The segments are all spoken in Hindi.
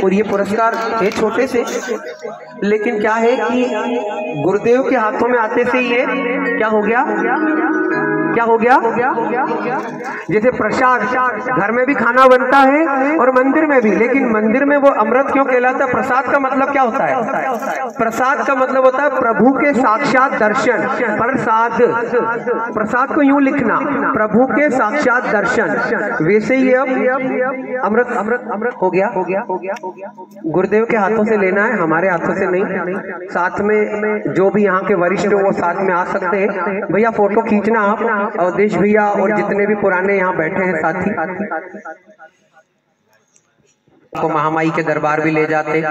और ये पुरस्कार है छोटे से, लेकिन क्या है कि गुरुदेव के हाथों में आते से ये क्या हो गया, क्या हो गया, जैसे प्रसाद घर में भी खाना बनता है और मंदिर में भी, लेकिन मंदिर में वो अमृत क्यों कहलाता है? प्रसाद का मतलब क्या होता है? प्रसाद का मतलब होता है प्रभु के साक्षात दर्शन। प्रसाद, प्रसाद को यूं लिखना, प्रभु के साक्षात दर्शन। वैसे ही अब अमृत अमृत अमृत हो गया, गुरुदेव के हाथों से लेना है, हमारे हाथों से नहीं। साथ में जो भी यहाँ के वरिष्ठ वो साथ में आ सकते हैं। भैया फोटो खींचना आप, अवधेश भैया और जितने भी पुराने यहाँ बैठे हैं साथी को महामाई के दरबार भी ले जाते।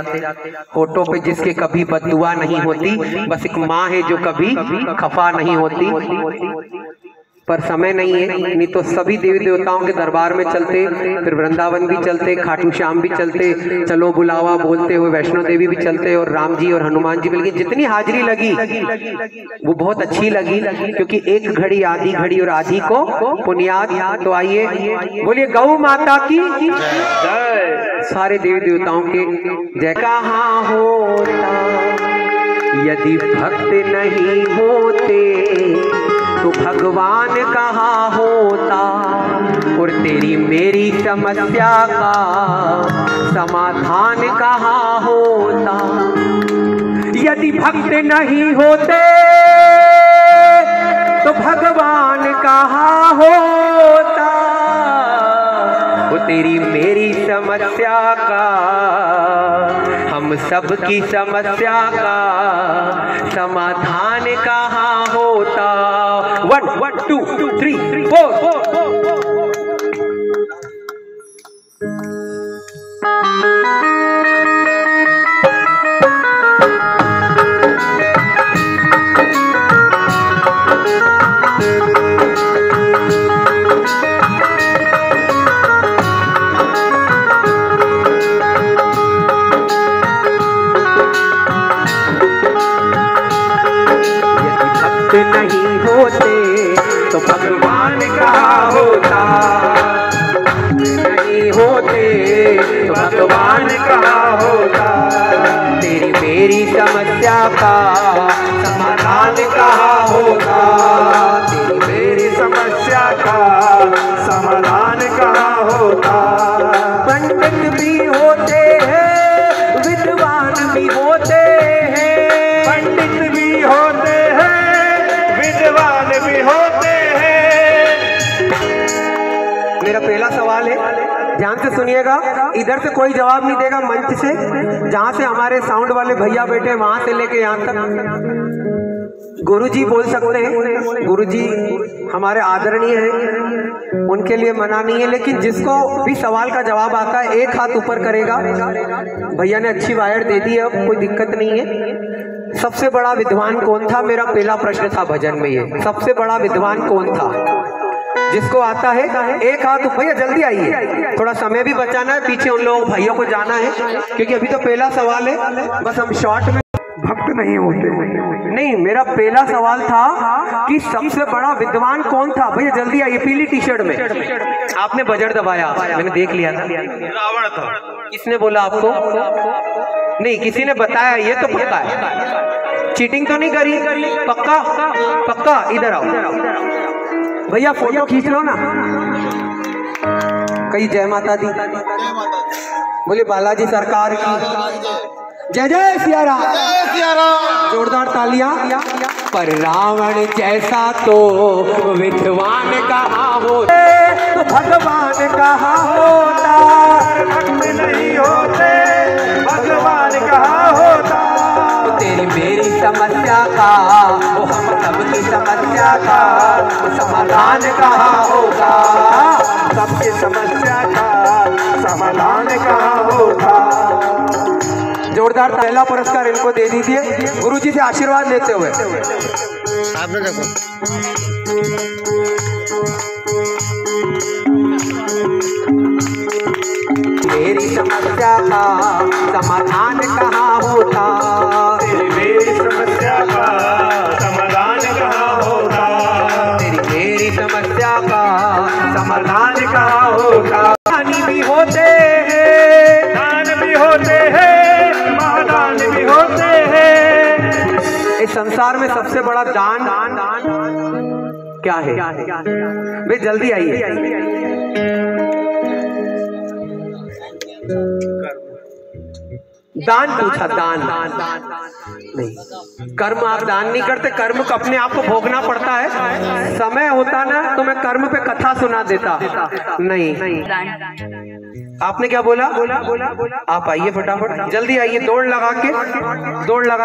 फोटो पे जिसके कभी बददुआ नहीं होती, बस एक माँ है जो कभी खफा नहीं होती। पर समय नहीं है, नहीं तो सभी देवी देवताओं के दरबार में चलते, फिर वृंदावन भी चलते, खाटू श्याम भी चलते, चलो बुलावा बोलते हुए वैष्णो देवी भी चलते, और राम जी और हनुमान जी भी। लेकिन जितनी हाजिरी लगी वो बहुत अच्छी लगी, क्योंकि एक घड़ी आधी घड़ी और आधी को पुनियाद। तो आइए बोलिए गौ माता की जय, सारे देवी देवताओं के जय। कहाँ होता यदि भक्त नहीं होते तो भगवान कहाँ होता, और तेरी मेरी समस्या का समाधान कहाँ होता। यदि भक्त नहीं होते तो भगवान कहाँ होता, वो तेरी मेरी समस्या का, हम सब की समस्या का समाधान कहाँ होता। 1 2 3 4 नहीं होते तो भगवान कहाँ होता, नहीं होते तो भगवान कहाँ होता, तेरी मेरी समस्या का समाधान कहाँ होता, तेरी मेरी समस्या का समाधान कहाँ होता। पंडित भी होते हैं, विद्वान भी होते हैं, पंडित भी होते भी होते हैं। मेरा पहला सवाल है, ध्यान से सुनिएगा, इधर से कोई जवाब नहीं देगा, मंच से जहां से हमारे साउंड वाले भैया बैठे वहां से लेके यहां तक गुरुजी बोल सकते हैं। गुरुजी हमारे आदरणीय हैं, उनके लिए मना नहीं है, लेकिन जिसको भी सवाल का जवाब आता है एक हाथ ऊपर करेगा। भैया ने अच्छी वायर दे दी है, अब कोई दिक्कत नहीं है। सबसे बड़ा विद्वान कौन था? मेरा पहला प्रश्न था भजन में ये, सबसे बड़ा विद्वान कौन था? जिसको आता है एक हाथ। भैया जल्दी आइए, थोड़ा समय भी बचाना है, पीछे उन लोगों भाइयों को जाना है, क्योंकि अभी तो पहला सवाल है, बस हम शॉर्ट में। भक्त नहीं होते नहीं, मेरा पहला सवाल था कि सबसे बड़ा विद्वान कौन था? भैया जल्दी आइए, पीली टी शर्ट में। आपने बजट दबाया, मैंने देख लिया था। रावण था। किसने बोला आपको? नहीं, किसी ने बताया, ये तो पता है। चीटिंग तो नहीं करी? पक्का पक्का। इधर आओ भैया, फोटो खींच लो ना। कई जय माता दी, बोले बालाजी सरकार की जय। जय सिया राम, जोरदार तालियां। पर रावण जैसा तो विद्वान कहाँ होता, तो भगवान कहाँ होता। भक्त नहीं होते भगवान कहाँ होता, तो तेरी मेरी समस्या का, वो हम सबकी समस्या का समाधान कहाँ होगा, सबकी समस्या का समाधान कहाँ होगा। जोरदार पहला पुरस्कार इनको दे दीजिए, गुरुजी से आशीर्वाद लेते हुए। आपने देखो मेरी समस्या का समाधान कहाँ होता, तेरी मेरी समस्या का समाधान कहाँ होता, तेरी मेरी समस्या का समाधान कहाँ होता। दानी भी होते हैं, दान भी होते सबसे बड़ा दान क्या है? भाई जल्दी आइए। दान पूछा, दान नहीं, कर्म आप दान नहीं करते, कर्म को अपने आप को भोगना पड़ता है। समय होता ना तो मैं कर्म पे कथा सुना देता, नहीं। आपने क्या बोला? आप आइए फटाफट, जल्दी आइए, दौड़ लगा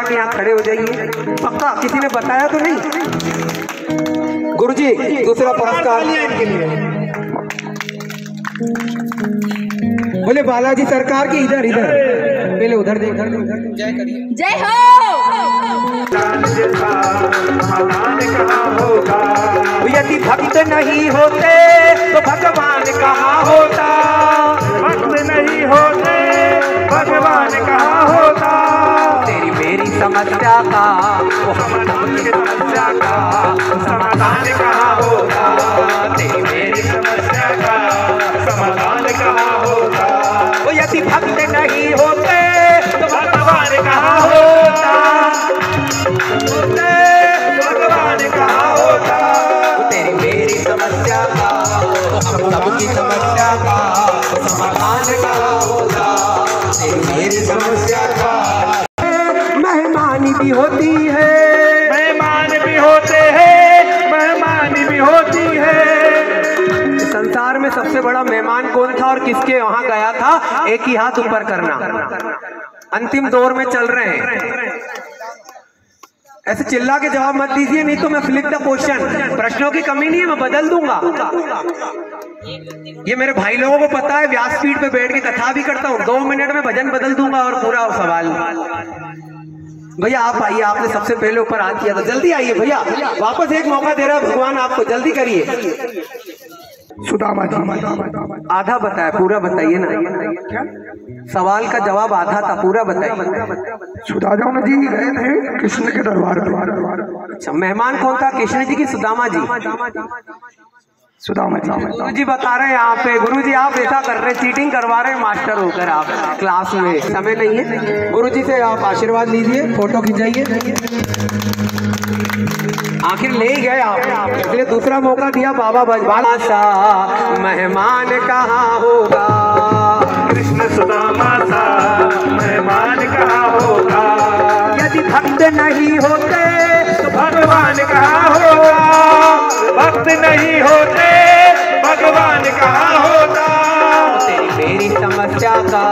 के यहाँ खड़े हो जाइए। पक्का किसी ने बताया तो नहीं? गुरुजी दूसरा पुरस्कार इनके लिए। बोले बालाजी सरकार की इधर पहले उधर देख, जय करिए। जय हो। यदि भक्त नहीं होते तो भगवान कहाँ होता? भक्त नहीं होते भगवान कहाँ होता? तेरी मेरी समस्या का, वो हम सबकी समस्या का समाधान कहाँ होता? तेरी मेरी समस्या का समाधान कहाँ होता? वो यदि भक्त नहीं होते तो भगवान कहाँ होता? भगवान कहाँ होता? तेरी मेरी समस्या का, हम सबकी समस्या का समाधान कहाँ होता? तेरी मेरी समस्या का। मेहमानी भी होती है, मेहमान भी होते हैं, मेहमानी भी होती है। संसार में सबसे बड़ा मेहमान कौन था और किसके वहां गया था? एक ही हाथ ऊपर करना। अंतिम दौर में चल रहे हैं, ऐसे चिल्ला के जवाब मत दीजिए, नहीं तो मैं फ्लिप द क्वेश्चन। प्रश्नों की कमी नहीं है, मैं बदल दूंगा। ये मेरे भाई लोगों को पता है, व्यासपीठ पे बैठ के कथा भी करता हूँ, 2 मिनट में भजन बदल दूंगा और पूरा सवाल। भैया आप आइए, आपने सबसे पहले ऊपर हाथ किया था, जल्दी आइए भैया, वापस एक मौका दे रहा है भगवान आपको, जल्दी करिए। सुदामा जी आधा बताया, पूरा बताइए ना। क्या सवाल का जवाब आधा था, पूरा बताइए। सुदामा जी गए थे कृष्ण के दरबार पर। अच्छा, मेहमान कौन था, कृष्ण जी की सुदामा जी? सुदामा जी। गुरु जी बता रहे हैं यहाँ पे, गुरु जी आप ऐसा कर रहे हैं, चीटिंग करवा रहे हैं मास्टर होकर आप क्लास में, समय नहीं है। गुरु जी से आप आशीर्वाद लीजिए, फोटो खिंचाइए। आखिर ले ही गए आप, इसलिए दूसरा मौका दिया बाबा भजवाला सा मेहमान कहाँ होगा? कृष्ण सुदामा सा मेहमान कहाँ होगा? यदि भक्त नहीं होते तो भगवान कहाँ होगा? भक्त नहीं होते भगवान कहाँ होता? तेरी मेरी समस्या का,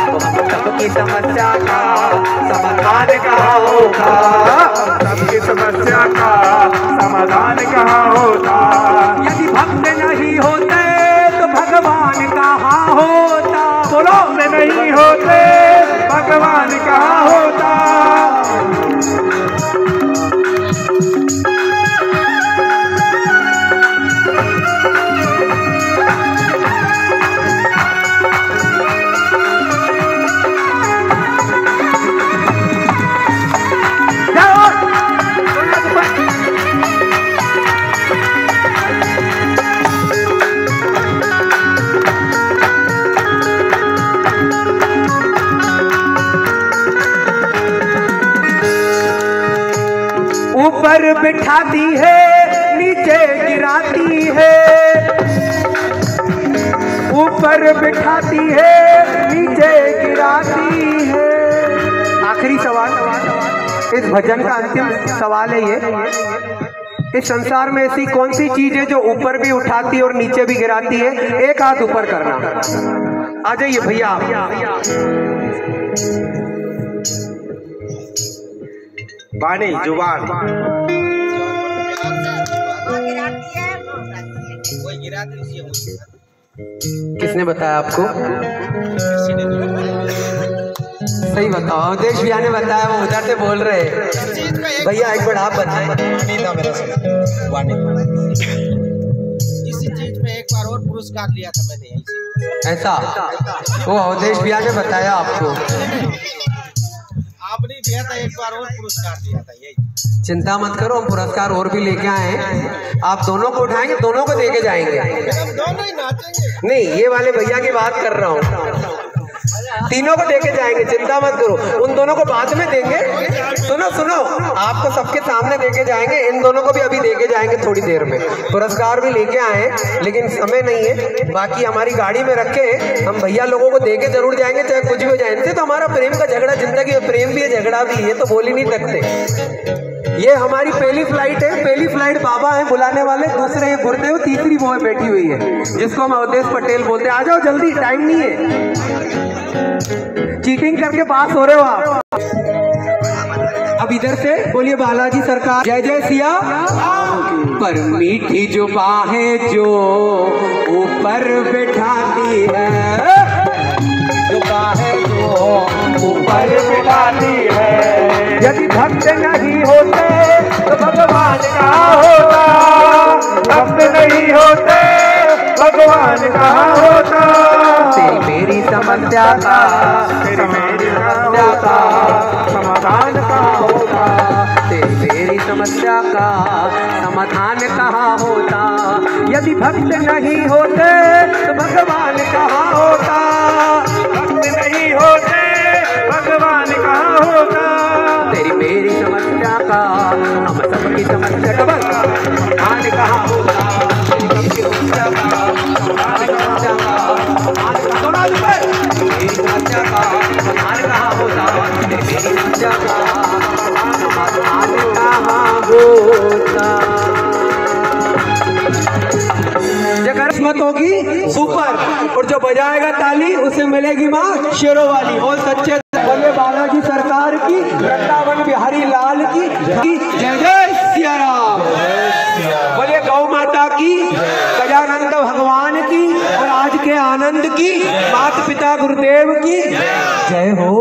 तो हम सबकी समस्या का समाधान कहाँ होगा? सबकी समस्या का समाधान कहाँ होता? यदि भक्त नहीं होते तो भगवान कहाँ होता? बोलो में नहीं होते भगवान कहाँ होता? ऊपर बिठाती है नीचे गिराती है, ऊपर बिठाती है नीचे गिराती है। आखिरी सवाल, इस भजन का अंतिम सवाल है ये, इस संसार में ऐसी कौन सी चीज है जो ऊपर भी उठाती है और नीचे भी गिराती है? एक हाथ ऊपर करना। आ जाइए भैया। वाणी जुबान किसने बताया आपको? सही बताओ, अवधेश भैया ने बताया, वो उधर से बोल रहे हैं। भैया एक बार आप बताएं। इसी चीज में एक बार और पुरस्कार लिया था मैंने यहीं से। ऐसा वो अवधेश भैया ने बताया आपको? आपने दिया था, एक बार और पुरस्कार दिया था यही। चिंता मत करो, हम पुरस्कार और भी लेके आए हैं। आप दोनों को उठाएंगे, दोनों को देके जाएंगे। हम दोनों ही नाचेंगे। नहीं, ये वाले भैया की बात कर रहा हूँ। तीनों को देके जाएंगे, चिंता मत करो। उन दोनों को बाद में देंगे। सुनो सुनो, आपको सबके सामने देके जाएंगे, इन दोनों को भी अभी देके जाएंगे थोड़ी देर में। पुरस्कार भी लेके आए लेकिन समय नहीं है, बाकी हमारी गाड़ी में रखे हम भैया लोगों को देके जरूर जाएंगे, चाहे कुछ भी हो जाए। इनसे तो हमारा प्रेम का झगड़ा जिंदगी है, प्रेम भी है झगड़ा भी है, तो बोल ही नहीं सकते। ये हमारी पहली फ्लाइट है, पहली फ्लाइट बाबा है बुलाने वाले, दूसरे ये गुरुदेव, तीसरी वो बैठी हुई है जिसको हम अवधेश पटेल बोलते हैं। आ जाओ जल्दी, टाइम नहीं है, चीटिंग करके पास हो रहे हो आप। अब इधर से बोलिए बालाजी सरकार, जय जय सिया। पर मीठी जुबान है जो ऊपर बैठाती है, जुबान है जो ऊपर बैठाती है। यदि भक्त नहीं होते तो भगवान कहाँ होता, भक्त नहीं होते भगवान कहाँ होता। तेरी मेरी समस्या का, तेरी मेरी समस्या का समाधान कहाँ होता, तेरी मेरी समस्या का समाधान कहाँ होता। यदि भक्त नहीं होते तो भगवान कहाँ होता, भक्त नहीं होते भगवान कहाँ होता। तेरी मेरी समस्या का हम सबकी समस्या का समाधान कहाँ होता, तेरी मेरी समस्या का समाधान कहाँ होता, मेरी समस्या का समाधान कहाँ होता, तेरी मेरी समस्या का समाधान कहाँ होता। जगह किस्मत होगी सुपर, और जो बजाएगा ताली उसे मिलेगी माँ शेरों वाली। और सच्चे बोले बालाजी सरकार की, वृंदावन बिहारी लाल की जय जय सिया राम। बोले गौ माता की, गजानंद भगवान की, और आज के आनंद की, माता पिता गुरुदेव की जय हो।